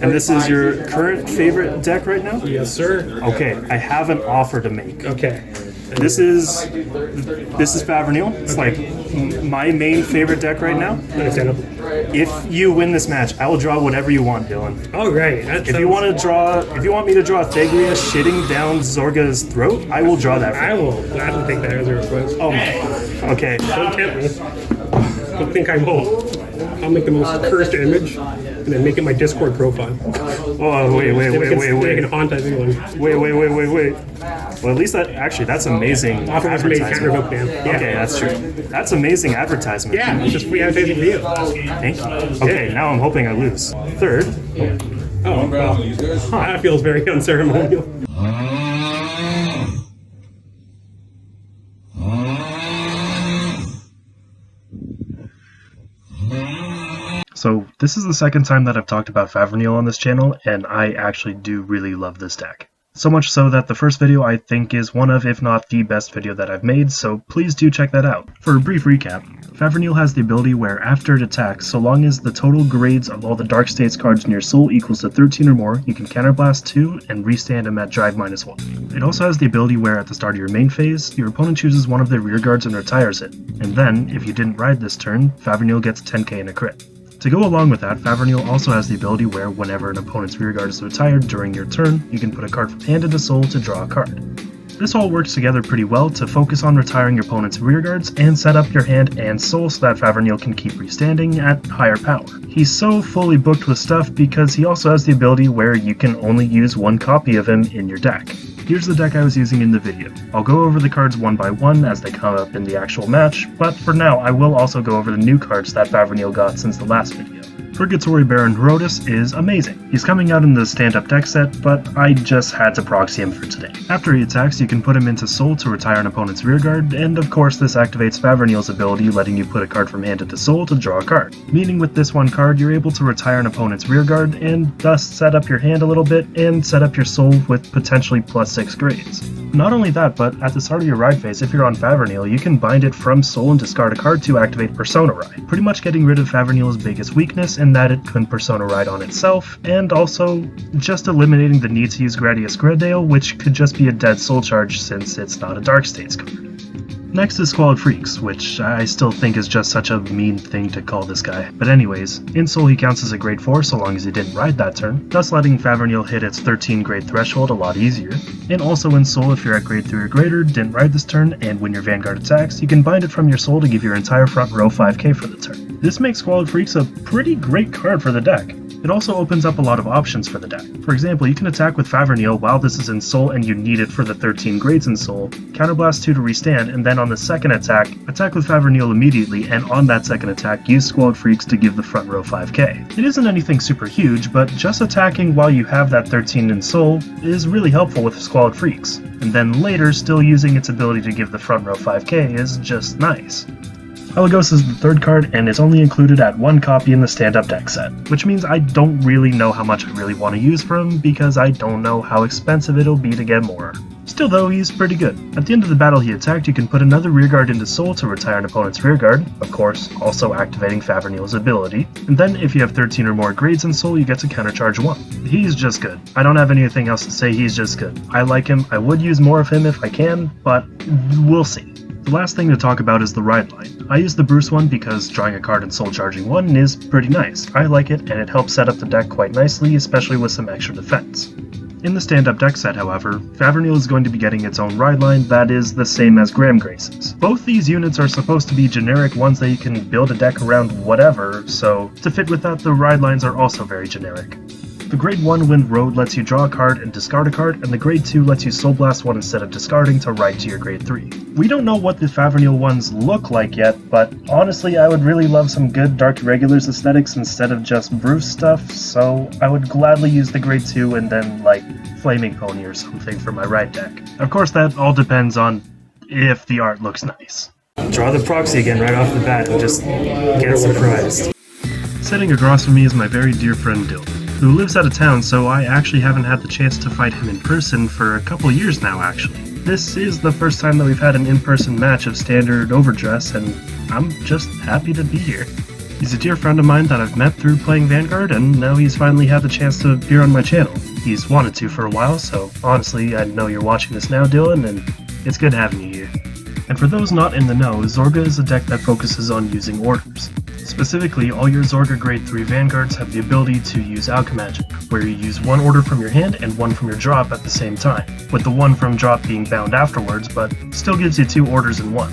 And this is your current favorite deck right now? Yes, sir. Okay, I have an offer to make. Okay. This is Favrneel. It's like my main favorite deck right now. Understandable. If you win this match, I will draw whatever you want, Dylan. Oh, great. If you want me to draw Thagria shitting down Zorga's throat, I will draw that for you. I will gladly take that as a request. Oh, okay. Don't tempt me. Don't think I won't. I'll make the most cursed image and then make it my Discord profile. Oh, wait. They can haunt everyone. Wait. Well, at least that's amazing Offer was made advertisement. counter man. Yeah. Okay, that's true. That's amazing advertisement. Yeah, it's just free advertising for you. Thank you. Okay, now I'm hoping I lose. Third. Oh, well, that feels very unceremonial. So this is the second time that I've talked about Favrneel on this channel, and I actually do really love this deck. So much so that the first video I think is one of, if not the best video that I've made, so please do check that out. For a brief recap, Favrneel has the ability where after it attacks, so long as the total grades of all the Dark States cards in your soul equals to 13 or more, you can counterblast 2 and restand him at drive -1. It also has the ability where at the start of your main phase, your opponent chooses one of their rear guards and retires it, and then, if you didn't ride this turn, Favrneel gets 10k in a crit. To go along with that, Favrneel also has the ability where whenever an opponent's rearguard is retired during your turn, you can put a card from hand into soul to draw a card. This all works together pretty well to focus on retiring your opponent's rearguards and set up your hand and soul so that Favrneel can keep restanding at higher power. He's so fully booked with stuff because he also has the ability where you can only use one copy of him in your deck. Here's the deck I was using in the video. I'll go over the cards one by one as they come up in the actual match, but for now I will also go over the new cards that Favrneel got since the last video. Purgatory Baron Herodes is amazing. He's coming out in the stand-up deck set, but I just had to proxy him for today. After he attacks, you can put him into soul to retire an opponent's rearguard, and of course this activates Faverneil's ability, letting you put a card from hand into soul to draw a card. Meaning with this one card, you're able to retire an opponent's rearguard, and thus set up your hand a little bit, and set up your soul with potentially +6 grades. Not only that, but at the start of your ride phase, if you're on Favrneel, you can bind it from soul and discard a card to activate Persona Ride, pretty much getting rid of Faverneel's biggest weakness in that it couldn't Persona Ride on itself, and also just eliminating the need to use Gradius Gredale, which could just be a dead soul charge since it's not a Dark States card. Next is Squalid Freaks, which I still think is just such a mean thing to call this guy. But anyways, in Soul he counts as a grade 4 so long as he didn't ride that turn, thus letting Favrneel hit its 13 grade threshold a lot easier. And also in Soul, if you're at grade 3 or greater, didn't ride this turn, and when your Vanguard attacks, you can bind it from your soul to give your entire front row 5k for the turn. This makes Squalid Freaks a pretty great card for the deck. It also opens up a lot of options for the deck. For example, you can attack with Favrneel while this is in Soul and you need it for the 13 grades in Soul, counterblast 2 to restand, and then on the second attack with Favrneel immediately, and on that second attack, use Squalid Freaks to give the front row 5k. It isn't anything super huge, but just attacking while you have that 13 in Soul is really helpful with Squalid Freaks, and then later still using its ability to give the front row 5k is just nice. Elagos is the third card and is only included at one copy in the stand-up deck set, which means I don't really know how much I really want to use for him because I don't know how expensive it'll be to get more. Still though, he's pretty good. At the end of the battle he attacked, you can put another rearguard into Soul to retire an opponent's rearguard, of course, also activating Favrneel's ability, and then if you have 13 or more grades in Soul, you get to countercharge 1. He's just good. I don't have anything else to say, he's just good. I like him, I would use more of him if I can, but we'll see. The last thing to talk about is the ride line. I use the Bruce one because drawing a card and soul charging 1 is pretty nice. I like it, and it helps set up the deck quite nicely, especially with some extra defense. In the stand-up deck set, however, Favrneel is going to be getting its own ride line that is the same as Graham Grace's. Both these units are supposed to be generic ones that you can build a deck around whatever, so to fit with that, the ride lines are also very generic. The grade 1 Wind Road lets you draw a card and discard a card, and the grade 2 lets you Soul Blast 1 instead of discarding to ride to your grade 3. We don't know what the Favrneel ones look like yet, but honestly I would really love some good Dark Irregulars aesthetics instead of just Bruce stuff, so I would gladly use the grade 2 and then like Flaming Pony or something for my ride deck. Of course that all depends on if the art looks nice. Draw the proxy again right off the bat and just get surprised. Sitting across from me is my very dear friend Dylan, who lives out of town, so I actually haven't had the chance to fight him in person for a couple years now, actually. This is the first time that we've had an in-person match of standard overdress, and I'm just happy to be here. He's a dear friend of mine that I've met through playing Vanguard, and now he's finally had the chance to appear on my channel. He's wanted to for a while, so honestly, I know you're watching this now, Dylan, and it's good having you here. And for those not in the know, Zorga is a deck that focuses on using orders. Specifically, all your Zorga Grade 3 Vanguards have the ability to use alchemagic, where you use one order from your hand and one from your drop at the same time, with the one from drop being bound afterwards, but still gives you 2 orders in one.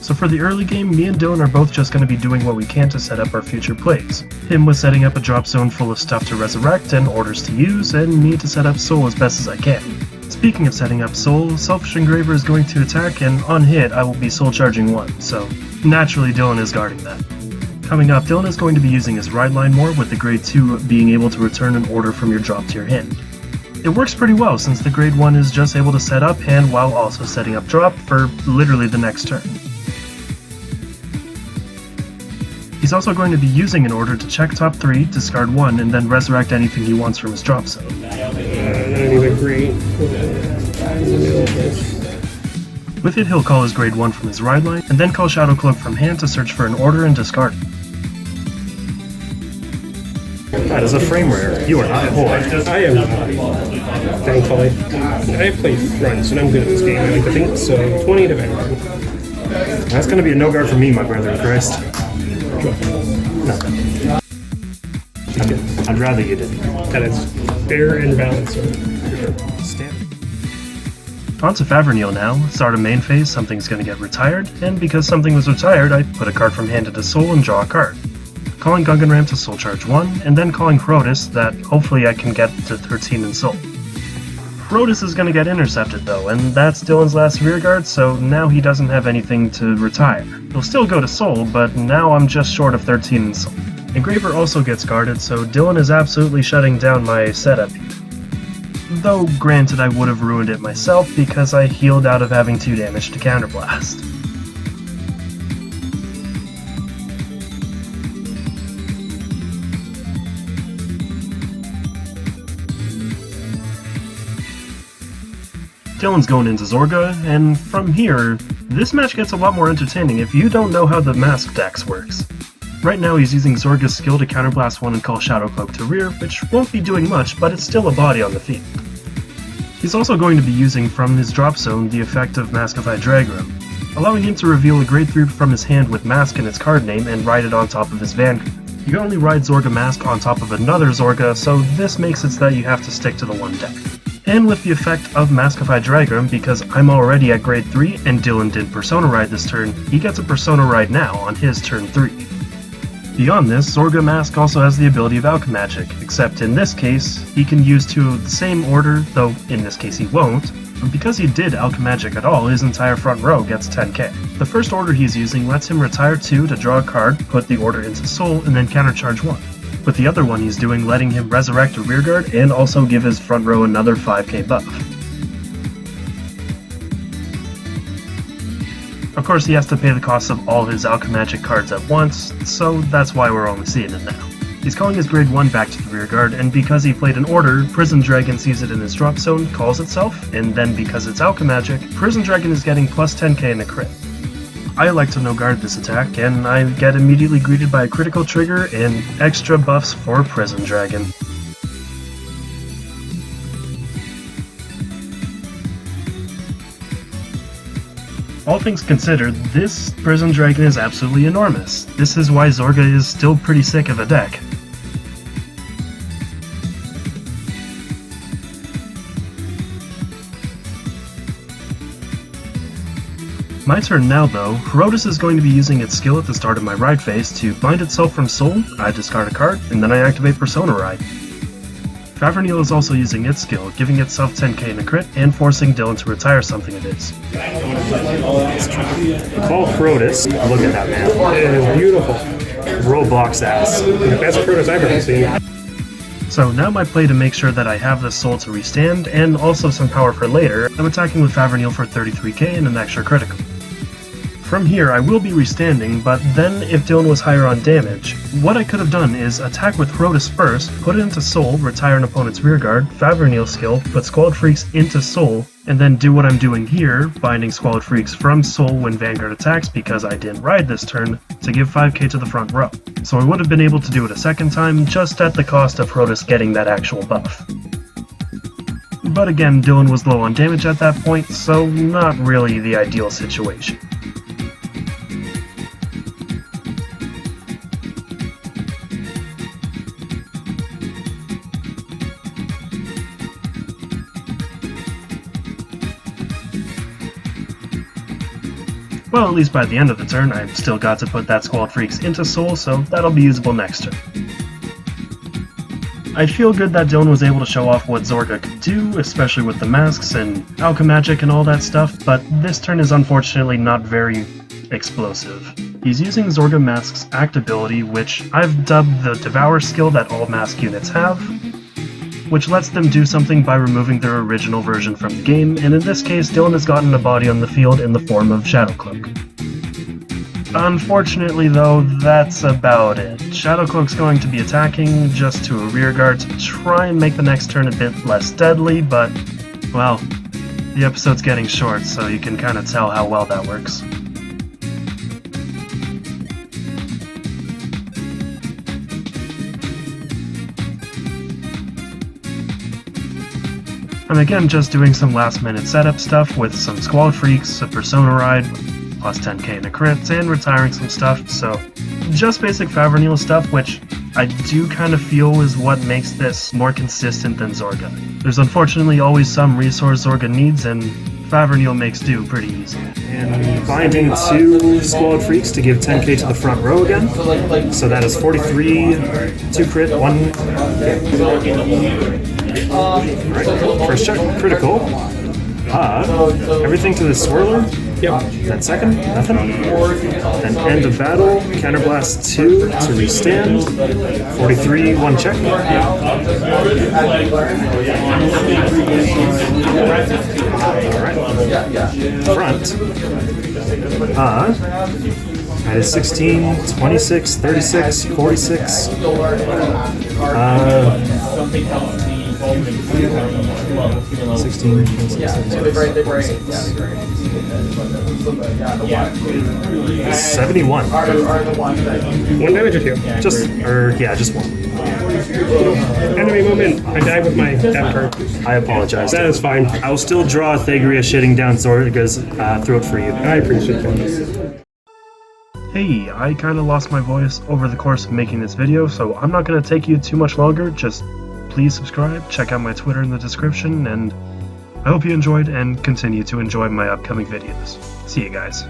So for the early game, me and Dylan are both just going to be doing what we can to set up our future plays. Him with setting up a drop zone full of stuff to resurrect and orders to use, and me to set up Soul as best as I can. Speaking of setting up Soul, Selfish Engraver is going to attack, and on hit I will be Soul charging 1, so naturally Dylan is guarding that. Coming up, Dylan is going to be using his Ride Line more, with the Grade 2 being able to return an order from your drop to your hand. It works pretty well since the Grade 1 is just able to set up hand while also setting up drop for literally the next turn. He's also going to be using an order to check top 3, discard 1, and then resurrect anything he wants from his drop zone. With it, he'll call his Grade 1 from his Ride Line, and then call Shadow Cloak from hand to search for an order and discard it. That is a frame rare. You are not poor. I am not. Thankfully. I play fronts, and I'm good at this game. I like to think so. 20 to Vanguard. That's going to be a no guard for me, my brother in Christ. No. I'd rather you didn't. That is fair and balanced. On to Favrneel now. Start a main phase, something's going to get retired, and because something was retired, I put a card from hand into Soul and draw a card. Calling Gungan Ram to Soul Charge 1, and then calling Protus that hopefully I can get to 13 in Soul. Protus is going to get intercepted though, and that's Dylan's last rearguard, so now he doesn't have anything to retire. He'll still go to Soul, but now I'm just short of 13 in Soul. Engraver also gets guarded, so Dylan is absolutely shutting down my setup here. Though granted I would have ruined it myself because I healed out of having 2 damage to Counterblast. Dylan's going into Zorga, and from here, this match gets a lot more entertaining if you don't know how the Mask Dex works. Right now he's using Zorga's skill to counterblast 1 and call Shadow Cloak to rear, which won't be doing much, but it's still a body on the field. He's also going to be using from his drop zone the effect of Maskified Dragrum, allowing him to reveal a Grade 3 from his hand with Mask in its card name and ride it on top of his Vanguard. You can only ride Zorga Mask on top of another Zorga, so this makes it so that you have to stick to the one deck. And with the effect of Maskified Dragrum, because I'm already at Grade 3 and Dylan did Persona Ride this turn, he gets a Persona Ride now on his turn 3. Beyond this, Zorga Mask also has the ability of Alchemagic, except in this case, he can use 2 of the same order, though in this case he won't, but because he did Alchemagic at all, his entire front row gets 10k. The first order he's using lets him retire 2 to draw a card, put the order into Soul, and then countercharge 1. With the other one he's doing letting him resurrect a rearguard and also give his front row another 5k buff. Of course he has to pay the cost of all his Alchemagic cards at once, so that's why we're only seeing it now. He's calling his Grade 1 back to the rearguard, and because he played an order, Prison Dragon sees it in his drop zone, calls itself, and then because it's Alchemagic, Prison Dragon is getting plus 10k in a crit. I like to no-guard this attack, and I get immediately greeted by a critical trigger and extra buffs for Prison Dragon. All things considered, this Prison Dragon is absolutely enormous. This is why Zorga is still pretty sick of a deck. My turn now though. Protus is going to be using its skill at the start of my ride phase to bind itself from Soul, I discard a card, and then I activate Persona Ride. Favrneel is also using its skill, giving itself 10k in a crit, and forcing Dylan to retire something of his. Call Protus. Look at that man. It is beautiful. Roblox ass. The best Protus I've ever seen. So now my play to make sure that I have the Soul to restand, and also some power for later, I'm attacking with Favrneel for 33k and an extra critical. From here I will be restanding, but then if Dylan was higher on damage, what I could have done is attack with Protus first, put it into Soul, retire an opponent's rearguard, Favrneel's skill, put Squalled Freaks into Soul, and then do what I'm doing here, binding Squalid Freaks from Soul when Vanguard attacks because I didn't ride this turn, to give 5k to the front row. So I would have been able to do it a second time, just at the cost of Protus getting that actual buff. But again, Dylan was low on damage at that point, so not really the ideal situation. Well, at least by the end of the turn, I've still got to put that Squalid Freaks into Soul, so that'll be usable next turn. I feel good that Dylan was able to show off what Zorga could do, especially with the masks and alchemagic and all that stuff, but this turn is unfortunately not very explosive. He's using Zorga Masques' Act ability, which I've dubbed the Devour skill that all mask units have, which lets them do something by removing their original version from the game, and in this case, Dylan has gotten a body on the field in the form of Shadowcloak. Unfortunately though, that's about it. Shadowcloak's going to be attacking just to a rearguard to try and make the next turn a bit less deadly, but, well, the episode's getting short, so you can kinda tell how well that works. I'm again just doing some last minute setup stuff with some Squalid Freaks, a Persona Ride, plus 10k in a crit, and retiring some stuff, so just basic Favrneel stuff, which I do kind of feel is what makes this more consistent than Zorga. There's unfortunately always some resource Zorga needs, and Favrneel makes do pretty easy. And binding 2 Squalid Freaks to give 10k to the front row again. So that is 43, 2 crit, 1. Alright, first check, critical. Everything to the swirler. Yep. That second, nothing. Then end of battle, counterblast 2 to restand. 43, 1 check. Alright. Front. That is 16, 26, 36, 46. 16, 71. 1 damage or 2? Just 1. Enemy movement. I died with my death card. I apologize. That is fine. I will still draw Thagria shitting down Zorga's throat for you. I appreciate that. Hey, I kinda lost my voice over the course of making this video, so I'm not gonna take you too much longer, just please subscribe, check out my Twitter in the description, and I hope you enjoyed and continue to enjoy my upcoming videos. See you guys.